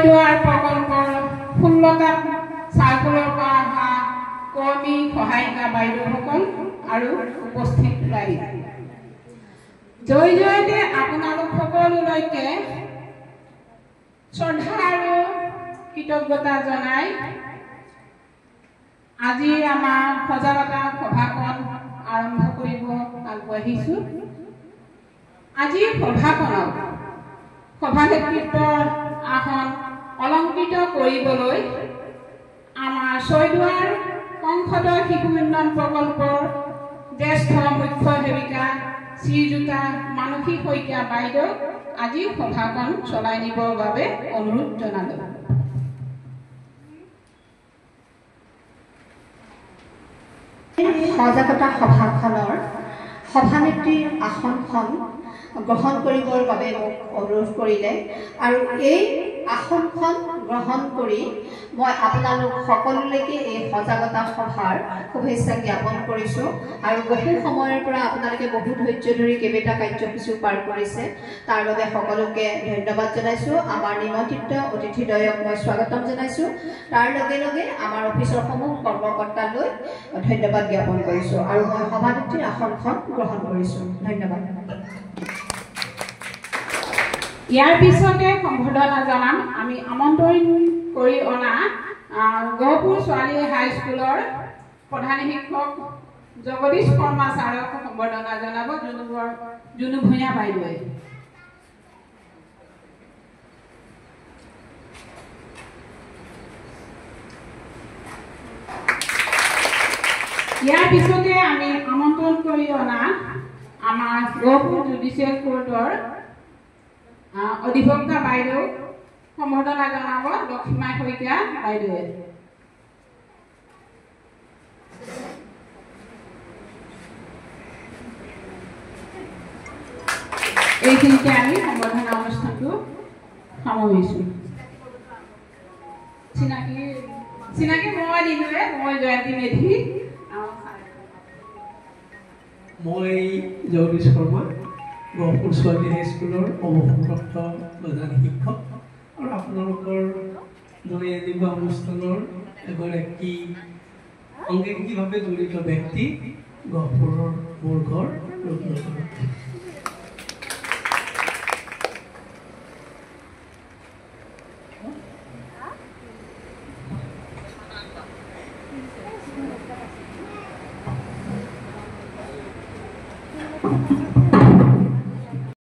ছয়দুৱাৰ প্ৰকল্পৰ 16টা চাৰ্কুলৰ পৰা অহা কৰ্মী সহায়িকা বাইদেউসকল আৰু উপস্থিত ৰাইজ, জয় জয়তে আপোনালোক সকলোলৈকে শ্ৰদ্ধা আৰু কৃতজ্ঞতা জনাই আজি আমাৰ সজাগতা সভাখন আৰম্ভ কৰিব আগবাঢ়িছো। আজিৰ সভাখনক সভানেতৃত্বৰ আসন অলংকৃত কৰিবলৈ আমাৰ ছয়দুৱাৰ সংসদৰ শিশু উন্নয়ন প্ৰকল্পৰ জ্যেষ্ঠ মুখ্য সেৱিকা শ্ৰীযুতা মানসী শইকীয়া বাইদেউ আজিৰ সভাখন চলাই নিবৰ বাবে অনুৰোধ জনালো। সজাগতা সভাখনৰ সভানেত্ৰীৰ আসনখন গ্ৰহণ কৰিবৰ বাবে মোক অনুৰোধ কৰিলে আৰু এই আসনখন গ্ৰহণ কৰি মই আপোনালোক সকলোলৈকে এই সজাগতা সভাৰ শুভেচ্ছা জ্ঞাপন কৰিছোঁ আৰু বহু সময়ৰ পৰা আপোনালোকে বহু ধৈৰ্য ধৰি কেইবাটা কাৰ্যসূচীও পাৰ কৰিছে, তাৰ বাবে সকলোকে ধন্যবাদ জনাইছোঁ। আমাৰ নিমন্ত্ৰিত অতিথিদ্বয়ক মই স্বাগতম জনাইছোঁ। তাৰ লগে লগে আমাৰ অফিচৰ সমূহ কৰ্মকৰ্তালৈ ধন্যবাদ জ্ঞাপন কৰিছোঁ আৰু মই সভানেত্ৰীৰ আসনখন গ্ৰহণ কৰিছোঁ। ধন্যবাদ। ইয়াৰ পিছতে সম্বৰ্ধনা জনাম আমি আমন্ত্ৰণ কৰি অনা গহপুৰ ছোৱালী হাইস্কুলৰ প্ৰধান শিক্ষক জগদীশ শৰ্মা ছাৰক সম্বৰ্ধনা জনাব জুনু ভূঞা বাইদেৱে। ইয়াৰ পিছতে আমি আমন্ত্ৰণ কৰি অনা আমাৰ গহপুৰ জুডিচিয়েল কোৰ্টৰ অধিবক্তা বাইদেউ সম্বৰ্ধনা জনাব লক্ষ্মীমা শইকীয়া বাইদেৱে। এইখিনিতে আমি সম্বৰ্ধনা অনুষ্ঠানটো সামৰিছোঁ। চিনাকি মই দিলোৱে, মই জয়ন্তী মেধি। মই জগদীশ শৰ্মা, গহপুৰ ছোৱালী হাইস্কুলৰ অৱসৰপ্ৰাপ্ত প্ৰধান শিক্ষক আৰু আপোনালোকৰ দৰে এনেকুৱা অনুষ্ঠানৰ এগৰাকী অংগীভাৱে জড়িত ব্যক্তি। গহপুৰৰ মোৰ ঘৰ ৰত্নপুৰত।